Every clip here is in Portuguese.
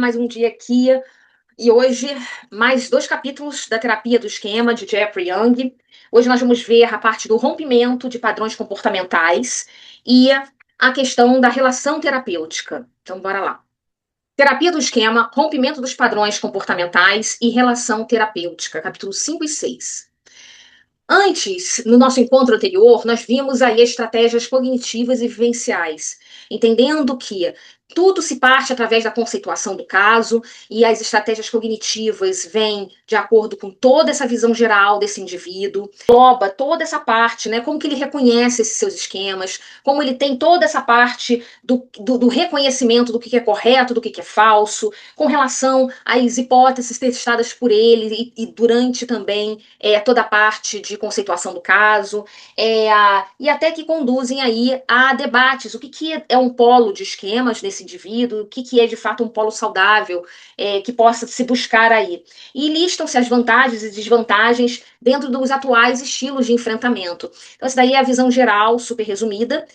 Mais um dia aqui e hoje mais 2 capítulos da terapia do esquema de Jeffrey Young. Hoje nós vamos ver a parte do rompimento de padrões comportamentais e a questão da relação terapêutica. Então bora lá. Terapia do esquema, rompimento dos padrões comportamentais e relação terapêutica, capítulo 5 e 6. Antes, no nosso encontro anterior, nós vimos aí estratégias cognitivas e vivenciais, entendendo que tudo se parte através da conceituação do caso e as estratégias cognitivas vêm de acordo com toda essa visão geral desse indivíduo, engloba toda essa parte, né, como que ele reconhece esses seus esquemas, como ele tem toda essa parte do reconhecimento do que é correto, do que é falso, com relação às hipóteses testadas por ele e durante também toda a parte de conceituação do caso, e até que conduzem aí a debates. O que é um polo de esquemas nesse indivíduo, o que é de fato um polo saudável que possa se buscar aí. E listam-se as vantagens e desvantagens dentro dos atuais estilos de enfrentamento. Então, essa daí é a visão geral, super resumida,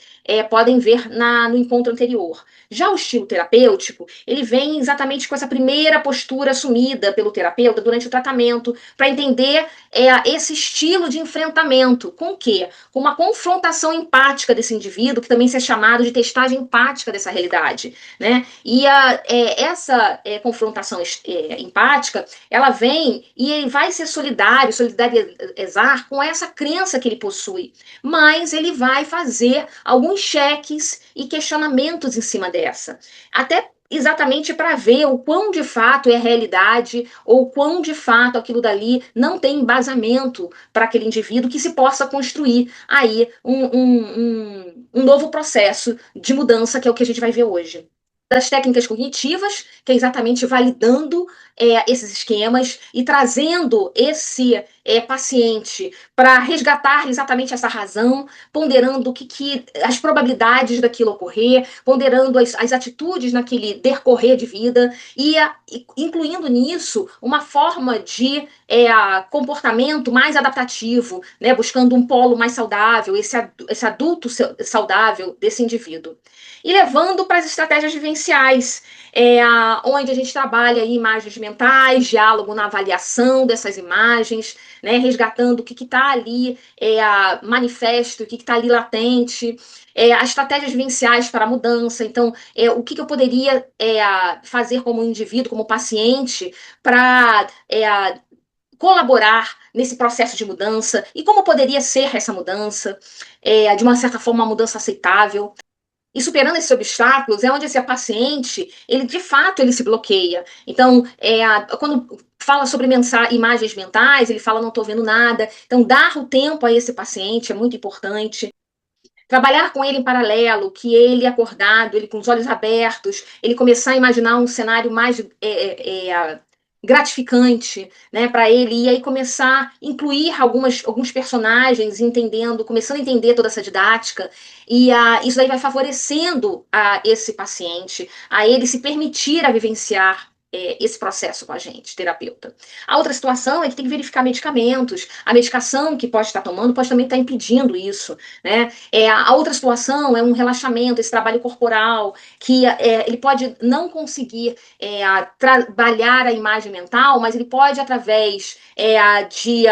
podem ver no encontro anterior. Já o estilo terapêutico, ele vem exatamente com essa primeira postura assumida pelo terapeuta durante o tratamento, para entender esse estilo de enfrentamento. Com o quê? Com uma confrontação empática desse indivíduo, que também se é chamado de testagem empática dessa realidade, né? E essa confrontação empática, ela vem e ele vai ser solidarizar com essa crença que ele possui, mas ele vai fazer alguns cheques e questionamentos em cima dessa, até exatamente para ver o quão de fato é realidade ou quão de fato aquilo dali não tem embasamento para aquele indivíduo, que se possa construir aí um novo processo de mudança, que é o que a gente vai ver hoje. Das técnicas cognitivas, que é exatamente validando esses esquemas e trazendo esse paciente para resgatar exatamente essa razão, ponderando as probabilidades daquilo ocorrer, ponderando as atitudes naquele decorrer de vida e incluindo nisso uma forma de comportamento mais adaptativo, né, buscando um polo mais saudável, esse adulto saudável desse indivíduo. E levando para as estratégias vivenciais, onde a gente trabalha aí imagens mentais, diálogo na avaliação dessas imagens, né, resgatando o que está ali manifesto, o que está ali latente, as estratégias vivenciais para a mudança. Então, o que eu poderia fazer como indivíduo, como paciente, para colaborar nesse processo de mudança e como poderia ser essa mudança, de uma certa forma, uma mudança aceitável. E superando esses obstáculos é onde esse paciente, ele de fato, ele se bloqueia. Então, quando fala sobre imagens mentais, ele fala, não estou vendo nada. Então, dar o tempo a esse paciente é muito importante. Trabalhar com ele em paralelo, que ele acordado, ele com os olhos abertos, ele começar a imaginar um cenário mais gratificante, né, para ele, e aí começar a incluir alguns personagens, começando a entender toda essa didática, e isso aí vai favorecendo a esse paciente, a ele se permitir a vivenciar esse processo com a gente, terapeuta. A outra situação é que tem que verificar medicamentos. A medicação que pode estar tomando pode também estar impedindo isso, né? A outra situação é um relaxamento, esse trabalho corporal, que ele pode não conseguir trabalhar a imagem mental, mas ele pode, através de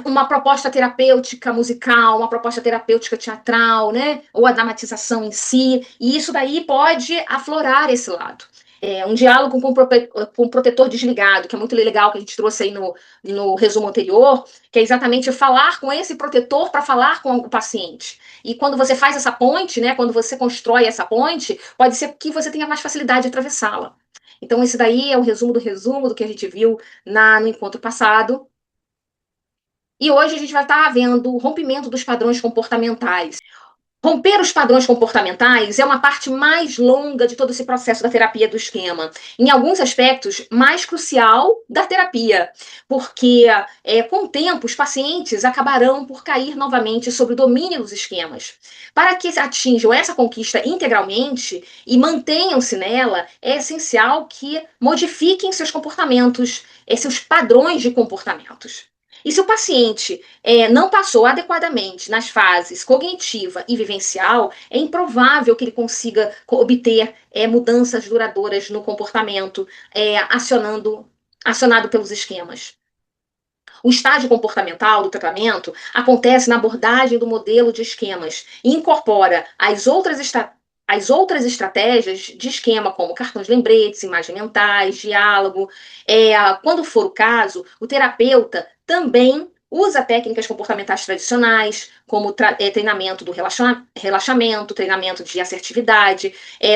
uma proposta terapêutica musical, uma proposta terapêutica teatral, né? Ou a dramatização em si, e isso daí pode aflorar esse lado. Um diálogo com o protetor desligado, que é muito legal, que a gente trouxe aí no resumo anterior, que é exatamente falar com esse protetor para falar com o paciente. E quando você faz essa ponte, né, quando você constrói essa ponte, pode ser que você tenha mais facilidade de atravessá-la. Então, esse daí é o resumo do que a gente viu no encontro passado. E hoje a gente vai estar vendo o rompimento dos padrões comportamentais. Romper os padrões comportamentais é uma parte mais longa de todo esse processo da terapia do esquema. Em alguns aspectos, mais crucial da terapia, porque com o tempo os pacientes acabarão por cair novamente sobre o domínio dos esquemas. Para que atinjam essa conquista integralmente e mantenham-se nela, é essencial que modifiquem seus comportamentos, seus padrões de comportamentos. E se o paciente não passou adequadamente nas fases cognitiva e vivencial, é improvável que ele consiga obter mudanças duradouras no comportamento, acionado pelos esquemas. O estágio comportamental do tratamento acontece na abordagem do modelo de esquemas e incorpora as outras estratégias de esquema, como cartões lembretes, imagens mentais, diálogo. Quando for o caso, o terapeuta também usa técnicas comportamentais tradicionais, como treinamento do relaxamento, treinamento de assertividade,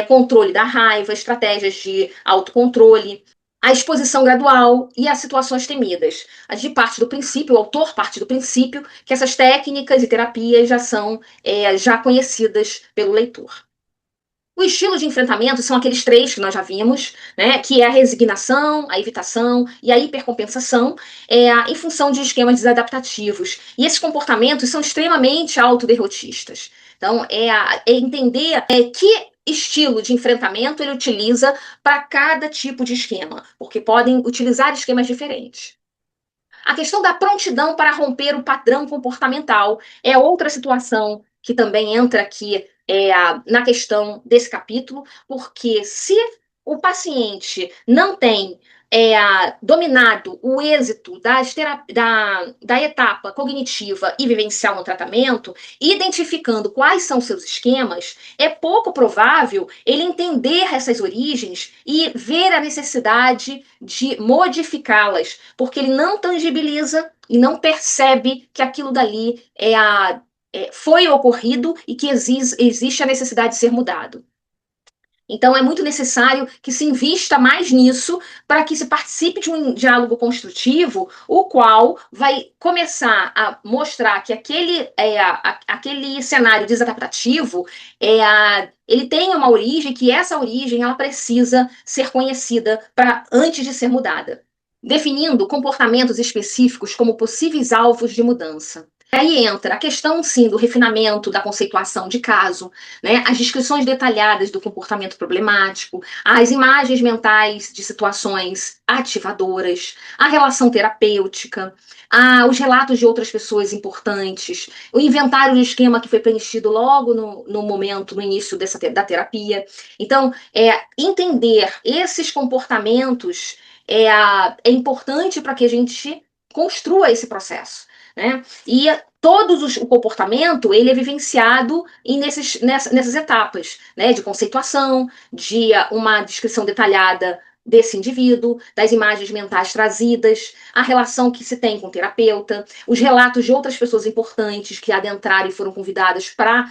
controle da raiva, estratégias de autocontrole, a exposição gradual e as situações temidas. O autor parte do princípio que essas técnicas e terapias já são já conhecidas pelo leitor. O estilo de enfrentamento são aqueles três que nós já vimos, né, que é a resignação, a evitação e a hipercompensação, em função de esquemas desadaptativos. E esses comportamentos são extremamente autoderrotistas. Então, entender que estilo de enfrentamento ele utiliza para cada tipo de esquema, porque podem utilizar esquemas diferentes. A questão da prontidão para romper o padrão comportamental é outra situação que também entra aqui na questão desse capítulo, porque se o paciente não tem dominado o êxito da etapa cognitiva e vivencial no tratamento, identificando quais são seus esquemas, é pouco provável ele entender essas origens e ver a necessidade de modificá-las, porque ele não tangibiliza e não percebe que aquilo dali foi ocorrido e que existe a necessidade de ser mudado. Então, é muito necessário que se invista mais nisso para que se participe de um diálogo construtivo, o qual vai começar a mostrar que aquele cenário desadaptativo ele tem uma origem, que essa origem ela precisa ser conhecida antes de ser mudada, definindo comportamentos específicos como possíveis alvos de mudança. Aí entra a questão, sim, do refinamento da conceituação de caso, né? As descrições detalhadas do comportamento problemático, as imagens mentais de situações ativadoras, a relação terapêutica, os relatos de outras pessoas importantes, o inventário de esquema que foi preenchido logo no início da terapia. Então, entender esses comportamentos é importante para que a gente construa esse processo, né? E o comportamento ele é vivenciado nessas etapas, né? De conceituação, de uma descrição detalhada desse indivíduo, das imagens mentais trazidas, a relação que se tem com o terapeuta, os relatos de outras pessoas importantes que adentraram e foram convidadas para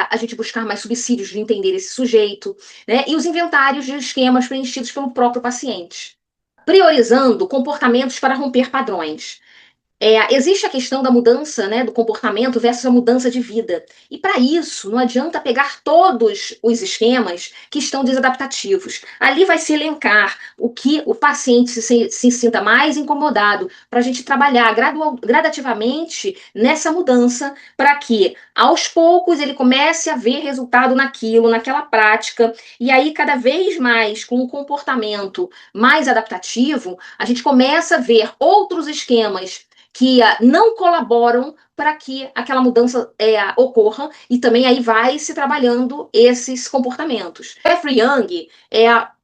a gente buscar mais subsídios de entender esse sujeito, né? E os inventários de esquemas preenchidos pelo próprio paciente, priorizando comportamentos para romper padrões. Existe a questão da mudança, né, do comportamento versus a mudança de vida. E para isso, não adianta pegar todos os esquemas que estão desadaptativos. Ali vai se elencar o que o paciente se sinta mais incomodado, para a gente trabalhar gradativamente nessa mudança, para que, aos poucos, ele comece a ver resultado naquela prática. E aí, cada vez mais, com um comportamento mais adaptativo, a gente começa a ver outros esquemas que não colaboram para que aquela mudança ocorra, e também aí vai se trabalhando esses comportamentos. Jeffrey Young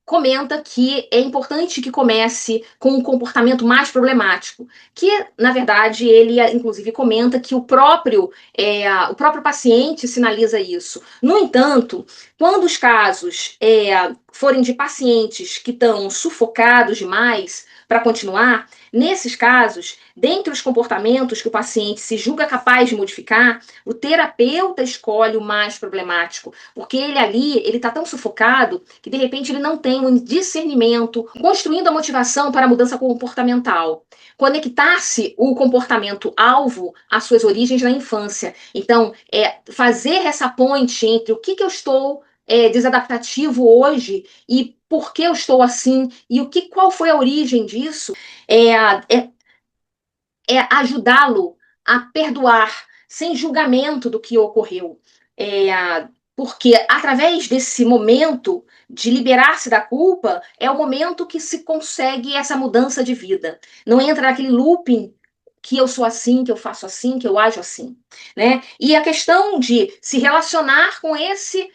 comenta que é importante que comece com um comportamento mais problemático, que, na verdade, ele inclusive comenta que o próprio paciente sinaliza isso. No entanto, quando os casos forem de pacientes que estão sufocados demais para continuar, nesses casos, dentre os comportamentos que o paciente se julga capaz de modificar, o terapeuta escolhe o mais problemático, porque ele está tão sufocado que, de repente, ele não tem um discernimento, construindo a motivação para a mudança comportamental. Conectar-se o comportamento-alvo às suas origens na infância. Então, fazer essa ponte entre o que eu estou desadaptativo hoje e por que eu estou assim e qual foi a origem disso, ajudá-lo a perdoar sem julgamento do que ocorreu. Porque através desse momento de liberar-se da culpa, é o momento que se consegue essa mudança de vida. Não entra naquele looping que eu sou assim, que eu faço assim, que eu ajo assim, né? E a questão de se relacionar com esse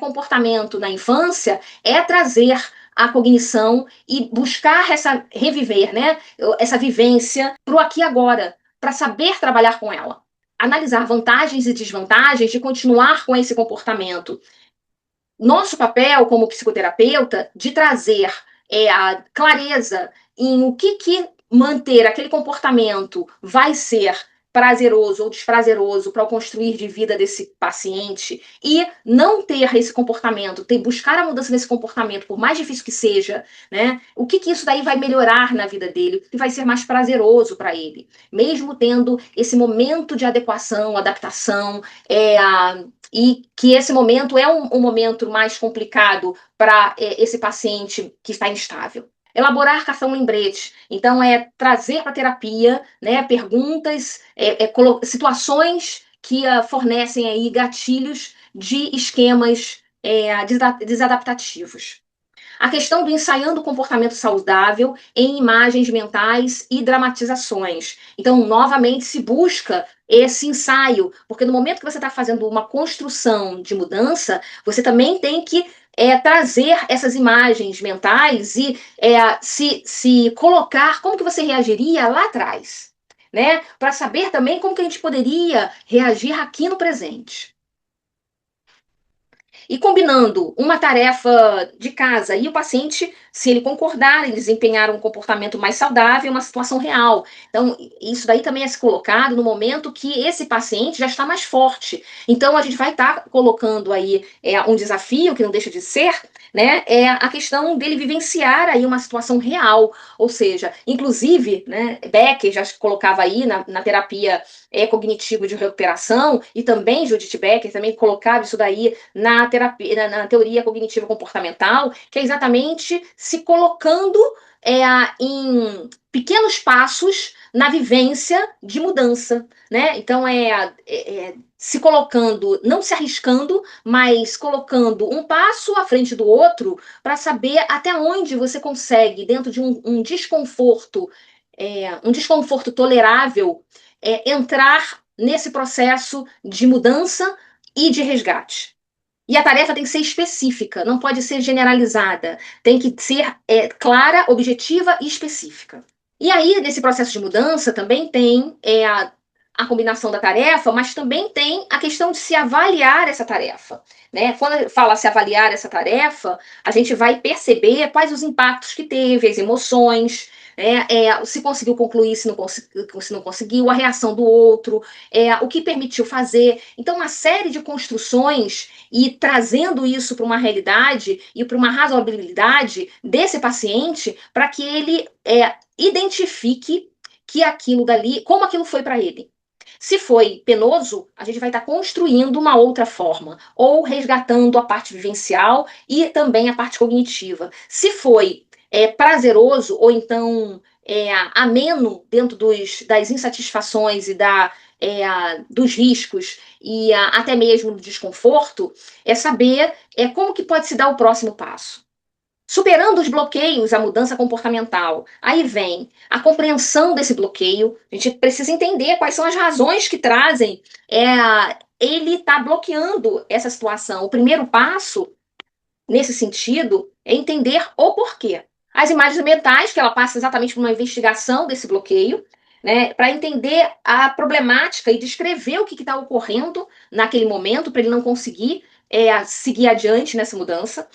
comportamento na infância é trazer a cognição e buscar reviver, né, essa vivência para o aqui e agora, para saber trabalhar com ela. Analisar vantagens e desvantagens de continuar com esse comportamento. Nosso papel como psicoterapeuta de trazer a clareza em o que manter aquele comportamento vai ser prazeroso ou desprazeroso para o construir de vida desse paciente e não ter esse comportamento, buscar a mudança nesse comportamento, por mais difícil que seja, né? O que isso daí vai melhorar na vida dele, que vai ser mais prazeroso para ele, mesmo tendo esse momento de adequação, adaptação, e que esse momento é um momento mais complicado para esse paciente que está instável. Elaborar cartão-lembrete. Então, é trazer para a terapia, né, perguntas, situações que fornecem aí gatilhos de esquemas desadaptativos. A questão do ensaiando o comportamento saudável em imagens mentais e dramatizações. Então, novamente, se busca esse ensaio, porque no momento que você está fazendo uma construção de mudança, você também tem que trazer essas imagens mentais e se colocar como que você reagiria lá atrás, né? Para saber também como que a gente poderia reagir aqui no presente. E combinando uma tarefa de casa e o paciente, se ele concordar em desempenhar um comportamento mais saudável, uma situação real. Então, isso daí também é se colocado no momento que esse paciente já está mais forte. Então, a gente vai estar colocando aí um desafio, que não deixa de ser, né, é a questão dele vivenciar aí uma situação real. Ou seja, inclusive, né, Becker já colocava aí na terapia cognitivo de recuperação, e também Judith Becker também colocava isso daí na terapia, na teoria cognitiva comportamental, que é exatamente se colocando em pequenos passos na vivência de mudança, né? Então se colocando, não se arriscando, mas colocando um passo à frente do outro para saber até onde você consegue, dentro de um desconforto, um desconforto tolerável, entrar nesse processo de mudança e de resgate. E a tarefa tem que ser específica, não pode ser generalizada. Tem que ser clara, objetiva e específica. E aí, nesse processo de mudança, também tem a combinação da tarefa, mas também tem a questão de se avaliar essa tarefa, né? Quando fala se avaliar essa tarefa, a gente vai perceber quais os impactos que teve, as emoções, se conseguiu concluir, se não conseguiu, a reação do outro, o que permitiu fazer. Então, uma série de construções e trazendo isso para uma realidade e para uma razoabilidade desse paciente para que ele identifique que aquilo dali, como aquilo foi para ele. Se foi penoso, a gente vai estar construindo uma outra forma, ou resgatando a parte vivencial e também a parte cognitiva. Se foi prazeroso, ou então ameno dentro das insatisfações e dos riscos e até mesmo do desconforto, é saber como que pode se dar o próximo passo. Superando os bloqueios, a mudança comportamental. Aí vem a compreensão desse bloqueio. A gente precisa entender quais são as razões que trazem ele está bloqueando essa situação. O primeiro passo, nesse sentido, é entender o porquê. As imagens mentais, que ela passa exatamente por uma investigação desse bloqueio, né, para entender a problemática e descrever o que está ocorrendo naquele momento, para ele não conseguir seguir adiante nessa mudança.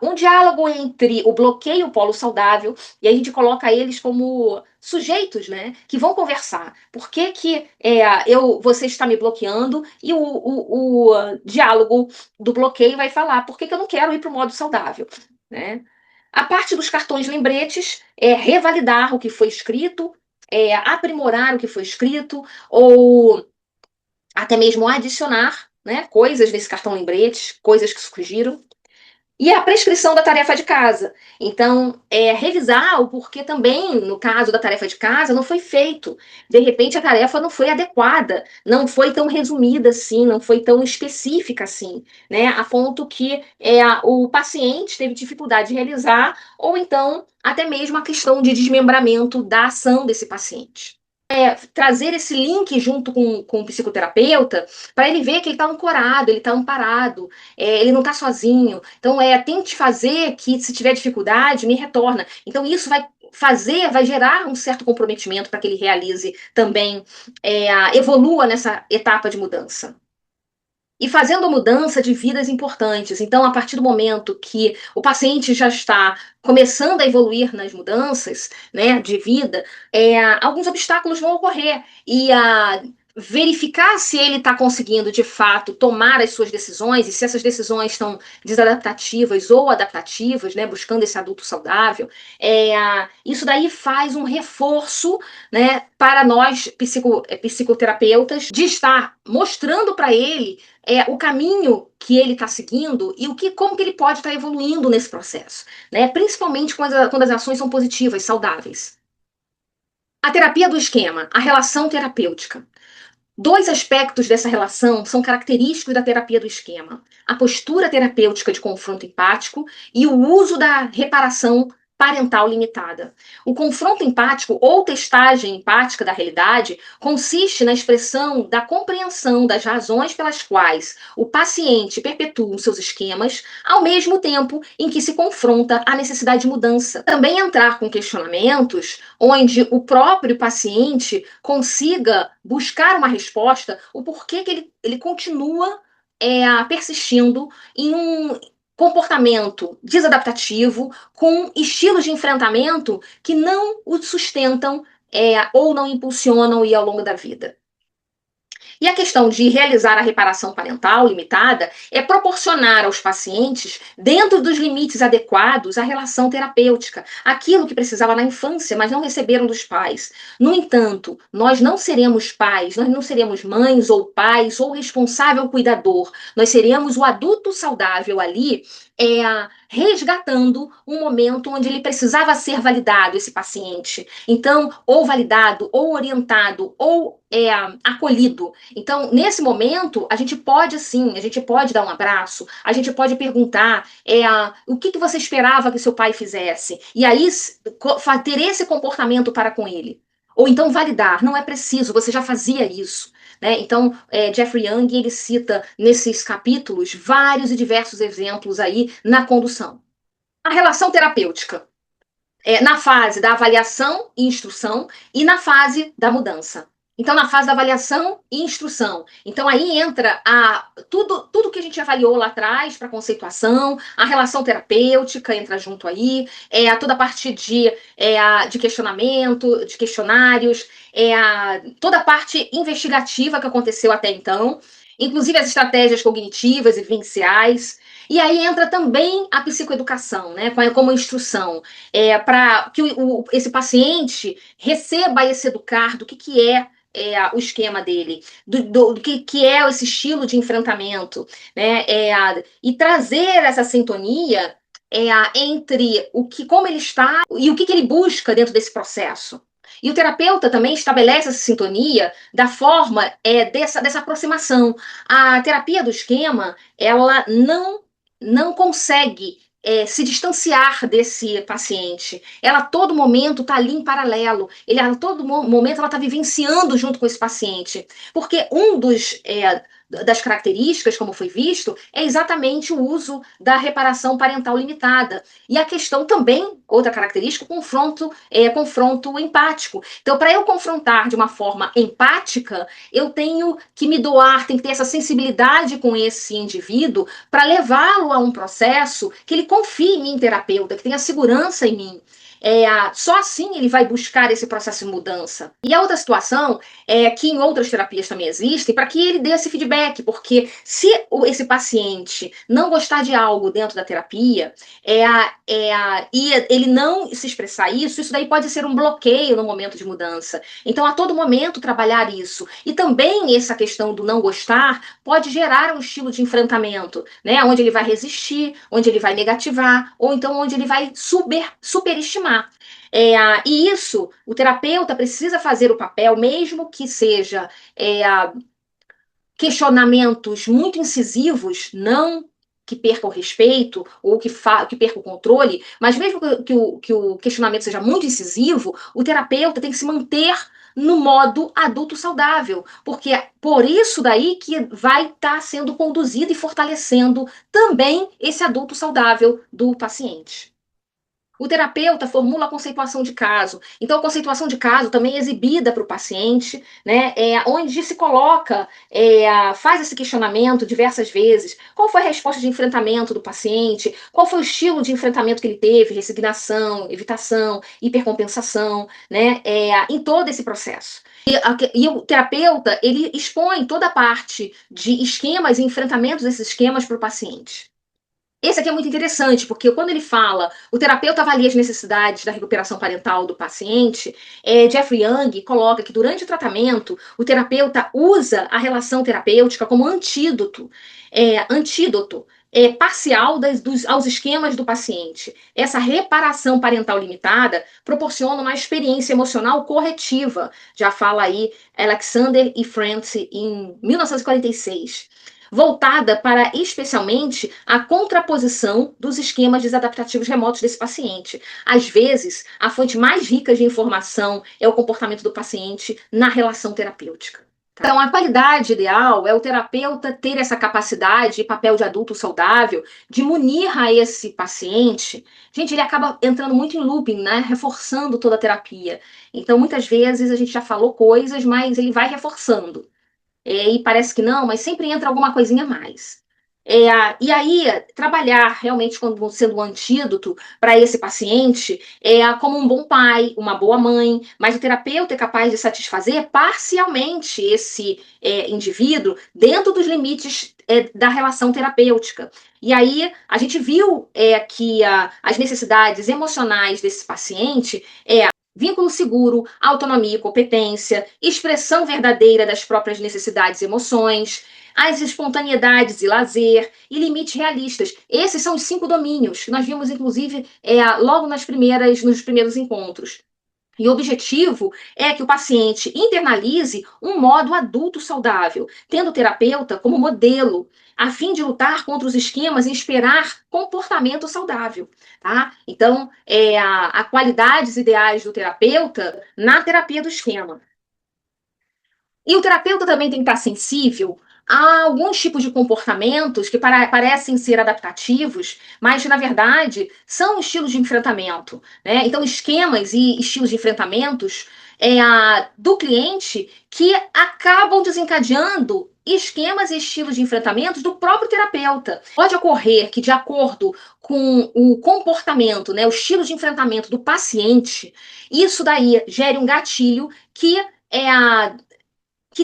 Um diálogo entre o bloqueio e o polo saudável, e a gente coloca eles como sujeitos, né, que vão conversar. Por que você está me bloqueando? E o diálogo do bloqueio vai falar, por que eu não quero ir para o modo saudável? Né? A parte dos cartões lembretes é revalidar o que foi escrito, aprimorar o que foi escrito, ou até mesmo adicionar, né, coisas nesse cartão lembrete, coisas que surgiram. E a prescrição da tarefa de casa. Então, revisar o porquê também, no caso da tarefa de casa, não foi feito. De repente, a tarefa não foi adequada, não foi tão resumida assim, não foi tão específica assim, né? A ponto que o paciente teve dificuldade de realizar, ou então, até mesmo a questão de desmembramento da ação desse paciente. trazer esse link junto com o psicoterapeuta para ele ver que ele está ancorado, ele está amparado, ele não está sozinho. Então, tente fazer que, se tiver dificuldade, me retorna. Então, isso vai gerar um certo comprometimento para que ele realize também, evolua nessa etapa de mudança. E fazendo mudança de vidas importantes. Então, a partir do momento que o paciente já está começando a evoluir nas mudanças, né, de vida, alguns obstáculos vão ocorrer. E verificar se ele está conseguindo, de fato, tomar as suas decisões, e se essas decisões estão desadaptativas ou adaptativas, né, buscando esse adulto saudável, isso daí faz um reforço, né, para nós, psicoterapeutas, de estar mostrando para ele o caminho que ele está seguindo e como que ele pode estar evoluindo nesse processo, né? Principalmente quando as ações são positivas, saudáveis. A terapia do esquema, a relação terapêutica. Dois aspectos dessa relação são característicos da terapia do esquema: a postura terapêutica de confronto empático e o uso da reparação parental limitada. O confronto empático ou testagem empática da realidade consiste na expressão da compreensão das razões pelas quais o paciente perpetua os seus esquemas, ao mesmo tempo em que se confronta a necessidade de mudança. Também entrar com questionamentos onde o próprio paciente consiga buscar uma resposta, o porquê que ele continua persistindo em um comportamento desadaptativo, com estilos de enfrentamento que não o sustentam, ou não impulsionam ir ao longo da vida. E a questão de realizar a reparação parental limitada é proporcionar aos pacientes, dentro dos limites adequados, a relação terapêutica, aquilo que precisava na infância, mas não receberam dos pais. No entanto, nós não seremos pais, nós não seremos mães ou pais ou responsável cuidador, nós seremos o adulto saudável ali, resgatando um momento onde ele precisava ser validado, esse paciente. Então, ou validado, ou orientado, ou acolhido. Então, nesse momento, a gente pode sim, a gente pode dar um abraço, a gente pode perguntar o que você esperava que seu pai fizesse, e aí ter esse comportamento para com ele. Ou então validar, não é preciso, você já fazia isso. Né? Então, Jeffrey Young, ele cita nesses capítulos vários e diversos exemplos aí na condução. A relação terapêutica, na fase da avaliação e instrução e na fase da mudança. Então, na fase da avaliação e instrução. Então, aí entra tudo que a gente avaliou lá atrás para conceituação, a relação terapêutica entra junto aí, toda a parte de questionamento, de questionários, toda a parte investigativa que aconteceu até então, inclusive as estratégias cognitivas e vivenciais. E aí entra também a psicoeducação, né, como instrução, para que esse paciente receba esse educar do que é o esquema dele, do que é esse estilo de enfrentamento, né? E trazer essa sintonia entre como ele está e o que ele busca dentro desse processo. E o terapeuta também estabelece essa sintonia da forma dessa aproximação. A terapia do esquema, ela não consegue se distanciar desse paciente. Ela a todo momento está ali em paralelo. A todo momento ela está vivenciando junto com esse paciente. Porque das características, como foi visto, é exatamente o uso da reparação parental limitada. E a questão também, outra característica, confronto empático. Então, para eu confrontar de uma forma empática, eu tenho que me doar, tenho que ter essa sensibilidade com esse indivíduo para levá-lo a um processo que ele confie em mim, terapeuta, que tenha segurança em mim. Só assim ele vai buscar esse processo de mudança. E a outra situação é que em outras terapias também existem, para que ele dê esse feedback, porque se esse paciente não gostar de algo dentro da terapia, e ele não se expressar isso daí pode ser um bloqueio no momento de mudança. Então, a todo momento, trabalhar isso. E também essa questão do não gostar pode gerar um estilo de enfrentamento, né? Onde ele vai resistir, onde ele vai negativar, ou então onde ele vai superestimar. E isso, o terapeuta precisa fazer o papel, mesmo que seja questionamentos muito incisivos, não que perca o respeito ou que perca o controle, mas mesmo que o questionamento seja muito incisivo, o terapeuta tem que se manter no modo adulto saudável, porque é por isso daí que vai estar sendo conduzido e fortalecendo também esse adulto saudável do paciente. O terapeuta formula a conceituação de caso. Então, a conceituação de caso também é exibida para o paciente, né? Onde se coloca, faz esse questionamento diversas vezes. Qual foi a resposta de enfrentamento do paciente? Qual foi o estilo de enfrentamento que ele teve? Resignação, evitação, hipercompensação, né? Em todo esse processo. E o terapeuta, ele expõe toda a parte de esquemas e enfrentamentos desses esquemas para o paciente. Esse aqui é muito interessante, porque quando ele fala, o terapeuta avalia as necessidades da recuperação parental do paciente, Jeffrey Young coloca que durante o tratamento, o terapeuta usa a relação terapêutica como antídoto parcial aos esquemas do paciente. Essa reparação parental limitada proporciona uma experiência emocional corretiva, já fala aí Alexander e Friends em 1946, voltada para especialmente a contraposição dos esquemas desadaptativos remotos desse paciente. Às vezes, a fonte mais rica de informação é o comportamento do paciente na relação terapêutica. Então, a qualidade ideal é o terapeuta ter essa capacidade, papel de adulto saudável, de munir a esse paciente. Gente, ele acaba entrando muito em looping, né? Reforçando toda a terapia. Então, muitas vezes a gente já falou coisas, mas ele vai reforçando. E parece que não, mas sempre entra alguma coisinha a mais. E aí, trabalhar realmente como sendo um antídoto para esse paciente como um bom pai, uma boa mãe, mas o terapeuta é capaz de satisfazer parcialmente esse indivíduo dentro dos limites da relação terapêutica. E aí, a gente viu que as necessidades emocionais desse paciente vínculo seguro, autonomia e competência, expressão verdadeira das próprias necessidades e emoções, as espontaneidades e lazer e limites realistas. Esses são os 5 domínios que nós vimos, inclusive, logo nos primeiros encontros. E o objetivo é que o paciente internalize um modo adulto saudável, tendo o terapeuta como modelo, a fim de lutar contra os esquemas e esperar comportamento saudável, tá? Então, a qualidades ideais do terapeuta na terapia do esquema. E o terapeuta também tem que estar sensível a alguns tipos de comportamentos que parecem ser adaptativos, mas na verdade são estilos de enfrentamento, né? Então, esquemas e estilos de enfrentamentos do cliente que acabam desencadeando esquemas e estilos de enfrentamentos do próprio terapeuta. Pode ocorrer que, de acordo com o comportamento, né, o estilo de enfrentamento do paciente, isso daí gere um gatilho que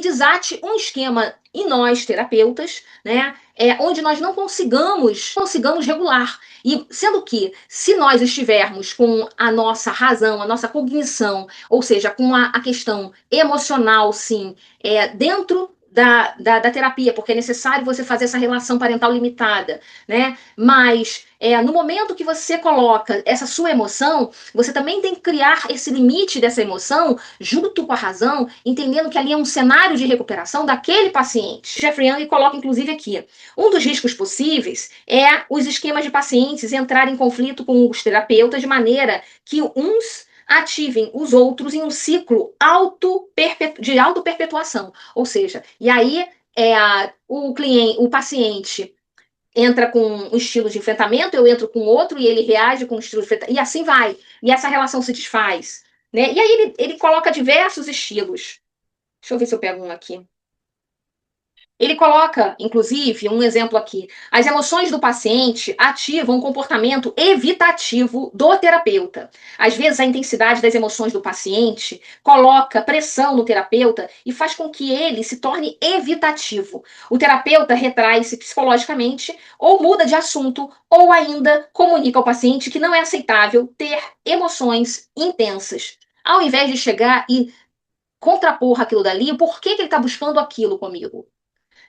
desate um esquema em nós, terapeutas, né, onde nós não consigamos regular. E sendo que, se nós estivermos com a nossa razão, a nossa cognição, ou seja, com a questão emocional, sim, dentro da terapia, porque é necessário você fazer essa relação parental limitada, né? Mas no momento que você coloca essa sua emoção, você também tem que criar esse limite dessa emoção junto com a razão, entendendo que ali é um cenário de recuperação daquele paciente. Jeffrey Young coloca, inclusive, aqui, um dos riscos possíveis é os esquemas de pacientes entrarem em conflito com os terapeutas de maneira que uns ativem os outros em um ciclo de auto-perpetuação. Ou seja, e aí o paciente entra com um estilo de enfrentamento, eu entro com outro e ele reage com um estilo de enfrentamento, e assim vai. E essa relação se desfaz. Né? E aí ele coloca diversos estilos. Deixa eu ver se eu pego um aqui. Ele coloca, inclusive, um exemplo aqui. As emoções do paciente ativam um comportamento evitativo do terapeuta. Às vezes, a intensidade das emoções do paciente coloca pressão no terapeuta e faz com que ele se torne evitativo. O terapeuta retrai-se psicologicamente, ou muda de assunto, ou ainda comunica ao paciente que não é aceitável ter emoções intensas. Ao invés de chegar e contrapor aquilo dali, por que ele está buscando aquilo comigo?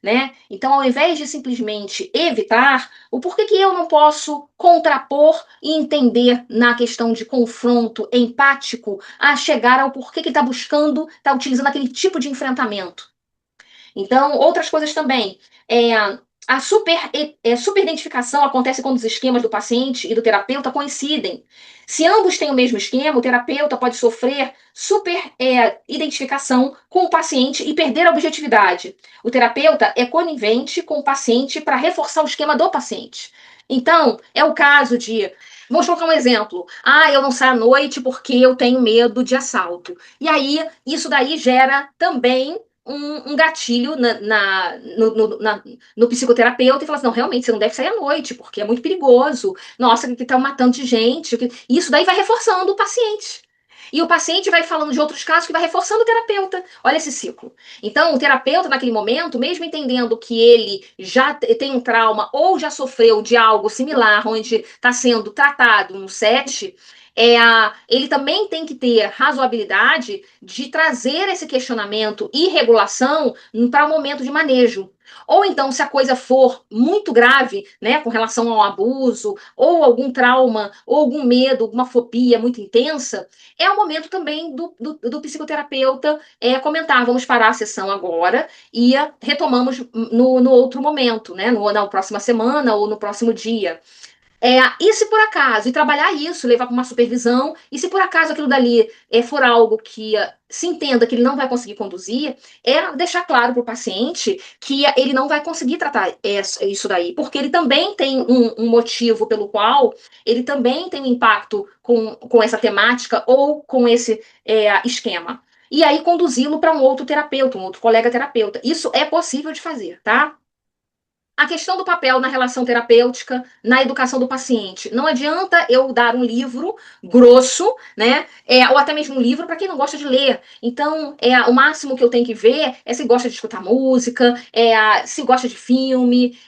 Né? Então, ao invés de simplesmente evitar, o porquê que eu não posso contrapor e entender na questão de confronto empático a chegar ao porquê que está buscando, está utilizando aquele tipo de enfrentamento. Então, outras coisas também. A superidentificação acontece quando os esquemas do paciente e do terapeuta coincidem. Se ambos têm o mesmo esquema, o terapeuta pode sofrer superidentificação com o paciente e perder a objetividade. O terapeuta é conivente com o paciente para reforçar o esquema do paciente. Então, é o caso de. Vamos colocar um exemplo. Ah, eu não saio à noite porque eu tenho medo de assalto. E aí, isso daí gera também um gatilho no psicoterapeuta e fala assim, não, realmente, você não deve sair à noite, porque é muito perigoso. Nossa, que tá matando de gente. E isso daí vai reforçando o paciente. E o paciente vai falando de outros casos que vai reforçando o terapeuta. Olha esse ciclo. Então, o terapeuta, naquele momento, mesmo entendendo que ele já tem um trauma ou já sofreu de algo similar, onde está sendo tratado no set, ele também tem que ter razoabilidade de trazer esse questionamento e regulação para o momento de manejo. Ou então, se a coisa for muito grave, né, com relação ao abuso, ou algum trauma, ou algum medo, alguma fobia muito intensa, é o momento também do psicoterapeuta comentar, vamos parar a sessão agora e retomamos no outro momento, né, na próxima semana ou no próximo dia. E se por acaso, e trabalhar isso, levar para uma supervisão, e se por acaso aquilo dali for algo que se entenda que ele não vai conseguir conduzir, deixar claro para o paciente que ele não vai conseguir tratar isso daí, porque ele também tem um motivo pelo qual ele também tem um impacto com essa temática ou com esse esquema. E aí conduzi-lo para um outro terapeuta, um outro colega terapeuta. Isso é possível de fazer, tá? A questão do papel na relação terapêutica, na educação do paciente. Não adianta eu dar um livro grosso, né? Ou até mesmo um livro para quem não gosta de ler. Então, o máximo que eu tenho que ver é se gosta de escutar música, se gosta de filme,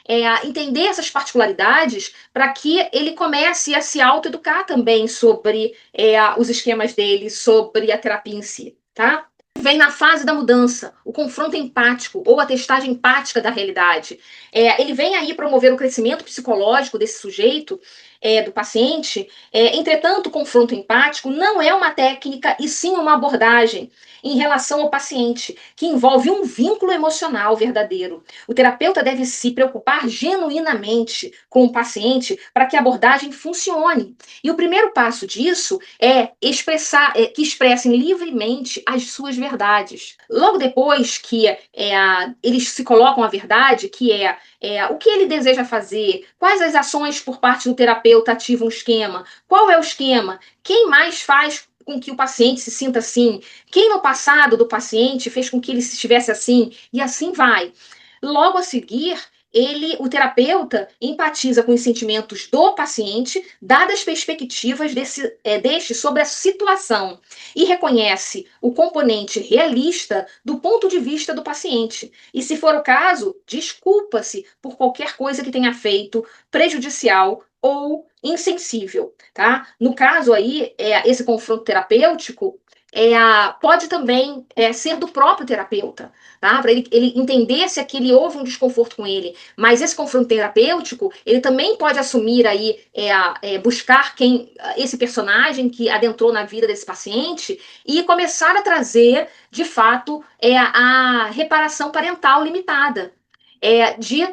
entender essas particularidades para que ele comece a se autoeducar também sobre os esquemas dele, sobre a terapia em si, tá? Vem na fase da mudança, o confronto empático ou a testagem empática da realidade. Ele vem aí promover o crescimento psicológico desse sujeito, do paciente. Entretanto, o confronto empático não é uma técnica e sim uma abordagem em relação ao paciente, que envolve um vínculo emocional verdadeiro. O terapeuta deve se preocupar genuinamente com o paciente para que a abordagem funcione. E o primeiro passo disso é que expressem livremente as suas verdades. Logo depois que eles se colocam a verdade, que o que ele deseja fazer, quais as ações por parte do terapeuta ativam o esquema, qual é o esquema, quem mais faz com que o paciente se sinta assim, quem no passado do paciente fez com que ele estivesse assim, e assim vai. Logo a seguir, o terapeuta empatiza com os sentimentos do paciente, dadas as perspectivas deste sobre a situação, e reconhece o componente realista do ponto de vista do paciente. E, se for o caso, desculpa-se por qualquer coisa que tenha feito prejudicial ou insensível, tá? No caso aí, esse confronto terapêutico pode também ser do próprio terapeuta, tá? Para ele entender se aquele houve um desconforto com ele. Mas esse confronto terapêutico, ele também pode assumir aí, buscar esse personagem que adentrou na vida desse paciente e começar a trazer, de fato, a reparação parental limitada. De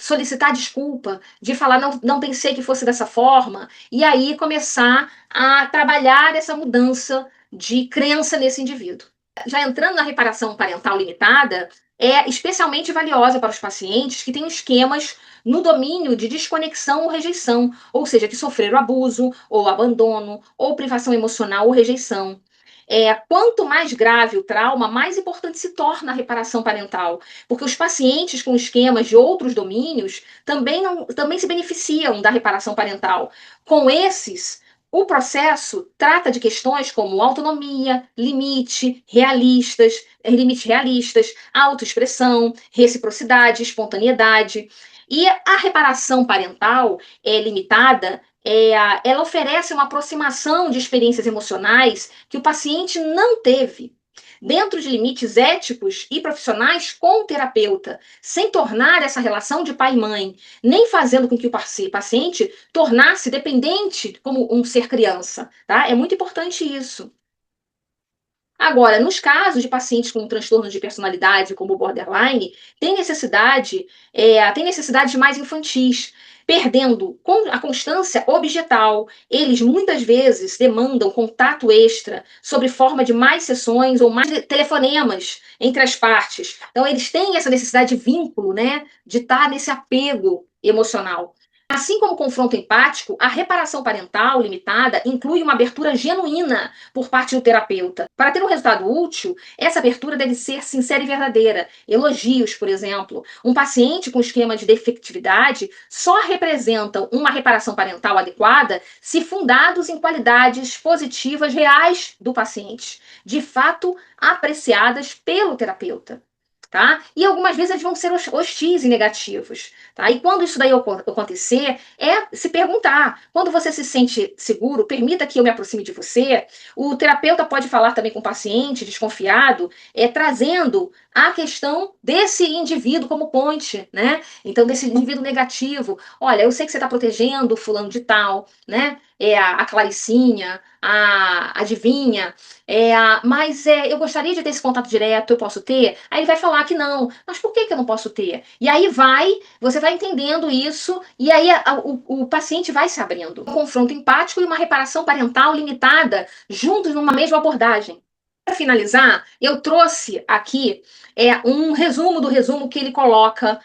solicitar desculpa, de falar, não, não pensei que fosse dessa forma, e aí começar a trabalhar essa mudança de crença nesse indivíduo. Já entrando na reparação parental limitada, é especialmente valiosa para os pacientes que têm esquemas no domínio de desconexão ou rejeição, ou seja, que sofreram abuso, ou abandono, ou privação emocional ou rejeição. Quanto mais grave o trauma, mais importante se torna a reparação parental, porque os pacientes com esquemas de outros domínios também se beneficiam da reparação parental. Com esses, o processo trata de questões como autonomia, limites realistas, autoexpressão, reciprocidade, espontaneidade. E a reparação parental limitada, ela oferece uma aproximação de experiências emocionais que o paciente não teve, dentro de limites éticos e profissionais com o terapeuta, sem tornar essa relação de pai e mãe, nem fazendo com que o paciente tornasse dependente como um ser criança, tá? É muito importante isso. Agora, nos casos de pacientes com transtorno de personalidade, como o borderline, tem necessidades mais infantis, perdendo a constância objetal. Eles muitas vezes demandam contato extra sob forma de mais sessões ou mais telefonemas entre as partes. Então, eles têm essa necessidade de vínculo, né? De estar nesse apego emocional. Assim como o confronto empático, a reparação parental limitada inclui uma abertura genuína por parte do terapeuta. Para ter um resultado útil, essa abertura deve ser sincera e verdadeira. Elogios, por exemplo. Um paciente com esquema de defectividade só representam uma reparação parental adequada se fundados em qualidades positivas reais do paciente, de fato apreciadas pelo terapeuta. Tá? E algumas vezes eles vão ser hostis e negativos. Tá? E quando isso daí acontecer, é se perguntar. Quando você se sente seguro, permita que eu me aproxime de você. O terapeuta pode falar também com o paciente desconfiado, trazendo a questão desse indivíduo como ponte, né? Então, desse indivíduo negativo. Olha, eu sei que você está protegendo o fulano de tal, né? A Claricinha, a adivinha, mas eu gostaria de ter esse contato direto, eu posso ter? Aí ele vai falar que não, mas por que eu não posso ter? E aí você vai entendendo isso, e aí o paciente vai se abrindo. Um confronto empático e uma reparação parental limitada juntos numa mesma abordagem. Para finalizar, eu trouxe aqui um resumo do resumo que ele coloca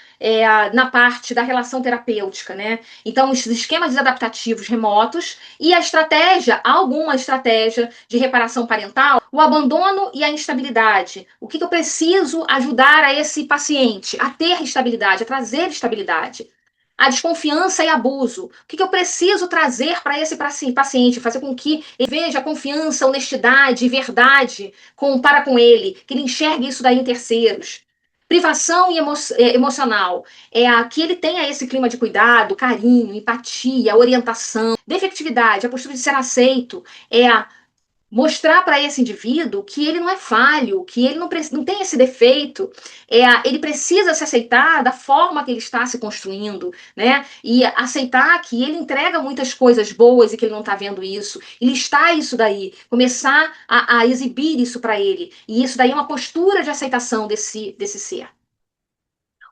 na parte da relação terapêutica, né? Então, os esquemas adaptativos remotos e alguma estratégia de reparação parental, o abandono e a instabilidade. O que eu preciso ajudar a esse paciente a ter estabilidade, a trazer estabilidade? A desconfiança e abuso. O que eu preciso trazer para esse paciente? Fazer com que ele veja confiança, honestidade e verdade para com ele, que ele enxergue isso daí em terceiros. Privação e emocional. Que ele tenha esse clima de cuidado, carinho, empatia, orientação. Defectividade, a postura de ser aceito. Mostrar para esse indivíduo que ele não é falho, que ele não tem esse defeito, ele precisa se aceitar da forma que ele está se construindo, né? E aceitar que ele entrega muitas coisas boas e que ele não está vendo isso, e listar isso daí, começar a exibir isso para ele. E isso daí é uma postura de aceitação desse ser.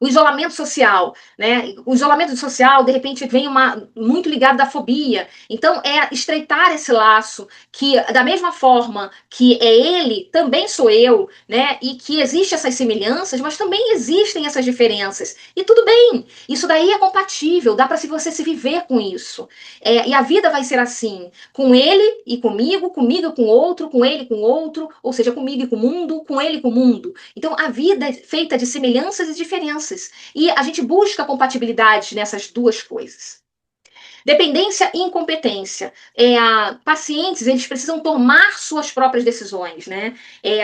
O isolamento social, né? O isolamento social, de repente, vem muito ligado da fobia. Então, é estreitar esse laço, que da mesma forma que é ele, também sou eu, né? E que existem essas semelhanças, mas também existem essas diferenças. E tudo bem, isso daí é compatível, dá para você se viver com isso. E a vida vai ser assim, com ele e comigo e com outro, com ele e com outro, ou seja, comigo e com o mundo, com ele e com o mundo. Então, a vida é feita de semelhanças e diferenças. E a gente busca compatibilidade nessas duas coisas. Dependência e incompetência. Pacientes, eles precisam tomar suas próprias decisões, né?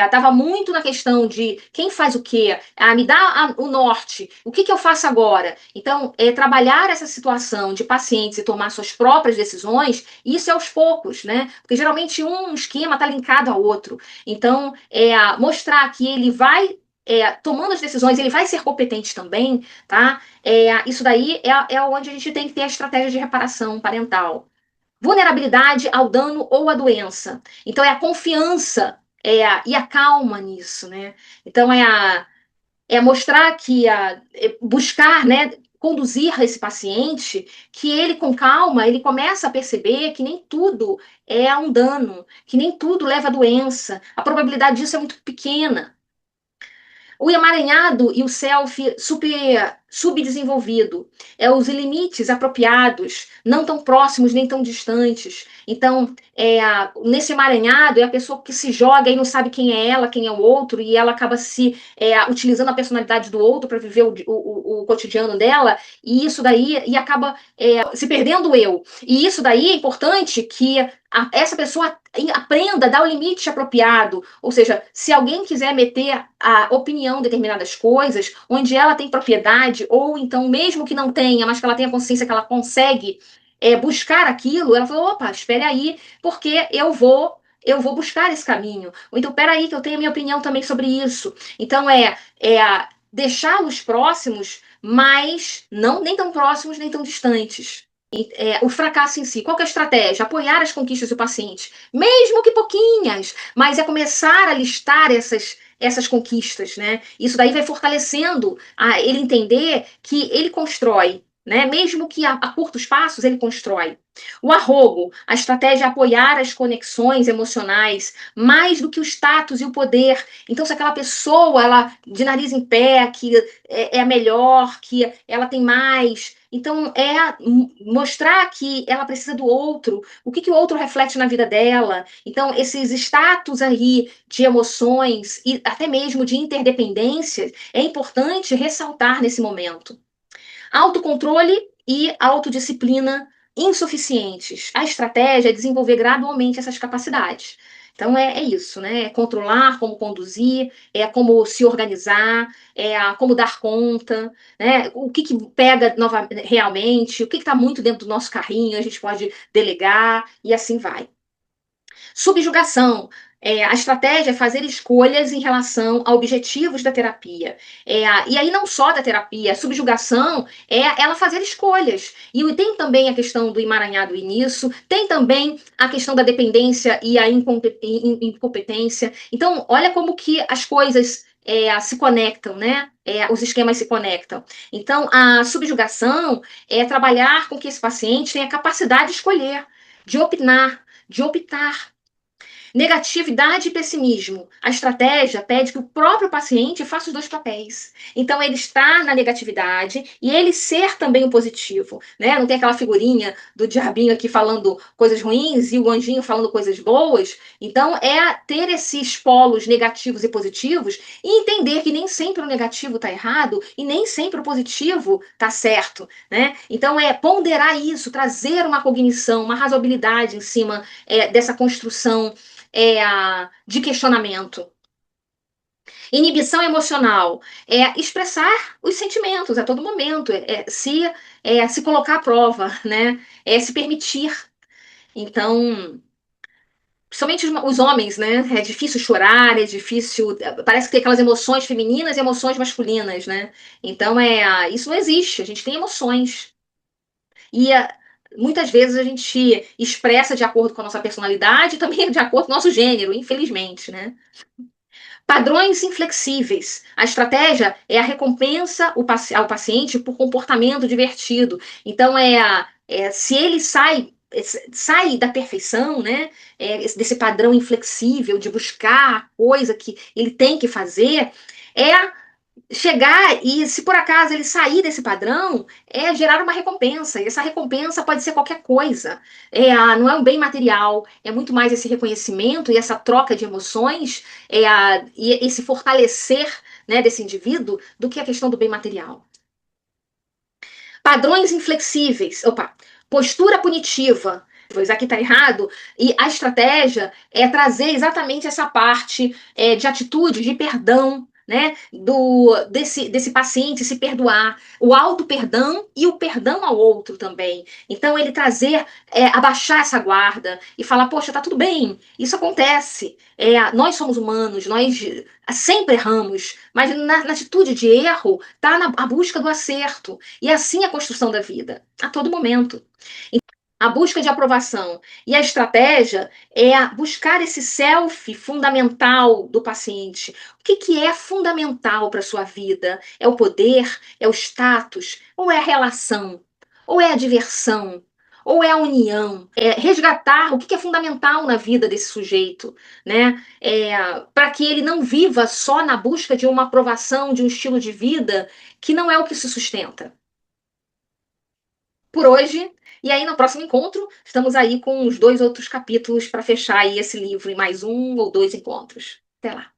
Tava muito na questão de quem faz o quê? Me dá o norte. O que eu faço agora? Então, trabalhar essa situação de pacientes e tomar suas próprias decisões, isso é aos poucos, né? Porque geralmente um esquema está linkado ao outro. Então, mostrar que ele vai tomando as decisões, ele vai ser competente também, tá? Isso daí é onde a gente tem que ter a estratégia de reparação parental. Vulnerabilidade ao dano ou à doença. Então, é a confiança e a calma nisso, né? Então, mostrar buscar, né? Conduzir esse paciente, que ele com calma, ele começa a perceber que nem tudo é um dano, que nem tudo leva a doença. A probabilidade disso é muito pequena. O emaranhado e o self subdesenvolvido. Os limites apropriados, não tão próximos nem tão distantes. Então, nesse emaranhado, é a pessoa que se joga e não sabe quem é ela, quem é o outro, e ela acaba utilizando a personalidade do outro para viver o cotidiano dela, e isso daí, e acaba se perdendo eu. E isso daí é importante que essa pessoa aprenda a dar o limite apropriado, ou seja, se alguém quiser meter a opinião em determinadas coisas, onde ela tem propriedade, ou então mesmo que não tenha, mas que ela tenha consciência que ela consegue buscar aquilo, ela falou, opa, espere aí, porque eu vou buscar esse caminho. Ou então, peraí, que eu tenho a minha opinião também sobre isso. Então, deixá-los próximos, mas não nem tão próximos, nem tão distantes. O fracasso em si. Qual que é a estratégia? Apoiar as conquistas do paciente, mesmo que pouquinhas, mas é começar a listar essas conquistas, né? Isso daí vai fortalecendo ele entender que ele constrói, né? Mesmo que a curtos passos ele constrói. O arrogo, a estratégia é apoiar as conexões emocionais mais do que o status e o poder. Então, se aquela pessoa, ela de nariz em pé, que é a melhor, que ela tem mais, então, mostrar que ela precisa do outro, o que o outro reflete na vida dela. Então, esses status aí de emoções e até mesmo de interdependência é importante ressaltar nesse momento. Autocontrole e autodisciplina insuficientes. A estratégia é desenvolver gradualmente essas capacidades. Então é isso, né? É controlar como conduzir, é como se organizar, como dar conta, né? O que pega realmente, o que está muito dentro do nosso carrinho, a gente pode delegar e assim vai. Subjugação. A estratégia é fazer escolhas em relação a objetivos da terapia. E aí, não só da terapia, a subjugação é ela fazer escolhas. E tem também a questão do emaranhado nisso, tem também a questão da dependência e a incompetência. Então, olha como que as coisas se conectam, né? Os esquemas se conectam. Então, a subjugação é trabalhar com que esse paciente tenha capacidade de escolher, de opinar, de optar. Negatividade e pessimismo. A estratégia pede que o próprio paciente faça os dois papéis. Então, ele estar na negatividade e ele ser também o positivo, né? Não tem aquela figurinha do diabinho aqui falando coisas ruins e o anjinho falando coisas boas. Então, é ter esses polos negativos e positivos e entender que nem sempre o negativo está errado e nem sempre o positivo está certo, né? Então, é ponderar isso, trazer uma cognição, uma razoabilidade em cima dessa construção de questionamento. Inibição emocional é expressar os sentimentos a todo momento, se colocar à prova, né? Se permitir. Então, principalmente os homens, né? É difícil chorar, é difícil. Parece que tem aquelas emoções femininas e emoções masculinas, né? Então, isso não existe. A gente tem emoções. E muitas vezes a gente expressa de acordo com a nossa personalidade e também de acordo com o nosso gênero, infelizmente, né? Padrões inflexíveis. A estratégia é a recompensa ao paciente por comportamento divertido. Então, se ele sai da perfeição, né? Desse padrão inflexível de buscar a coisa que ele tem que fazer, é chegar e, se por acaso ele sair desse padrão, gerar uma recompensa. E essa recompensa pode ser qualquer coisa. Não é um bem material, é muito mais esse reconhecimento e essa troca de emoções, e esse fortalecer, né, desse indivíduo do que a questão do bem material. Padrões inflexíveis. Opa, postura punitiva. Pois aqui está errado, e a estratégia é trazer exatamente essa parte de atitude, de perdão, né, desse paciente se perdoar, o auto-perdão e o perdão ao outro também. Então, ele trazer, abaixar essa guarda e falar: poxa, tá tudo bem, isso acontece, nós somos humanos, nós sempre erramos, mas na atitude de erro está a busca do acerto, e assim a construção da vida, a todo momento. A busca de aprovação e a estratégia é buscar esse self fundamental do paciente. O que é fundamental para a sua vida? É o poder? É o status? Ou é a relação? Ou é a diversão? Ou é a união? É resgatar o que é fundamental na vida desse sujeito, né? Para que ele não viva só na busca de uma aprovação, de um estilo de vida que não é o que se sustenta. Por hoje. E aí, no próximo encontro, estamos aí com os 2 outros capítulos para fechar aí esse livro em mais 1 ou 2 encontros. Até lá.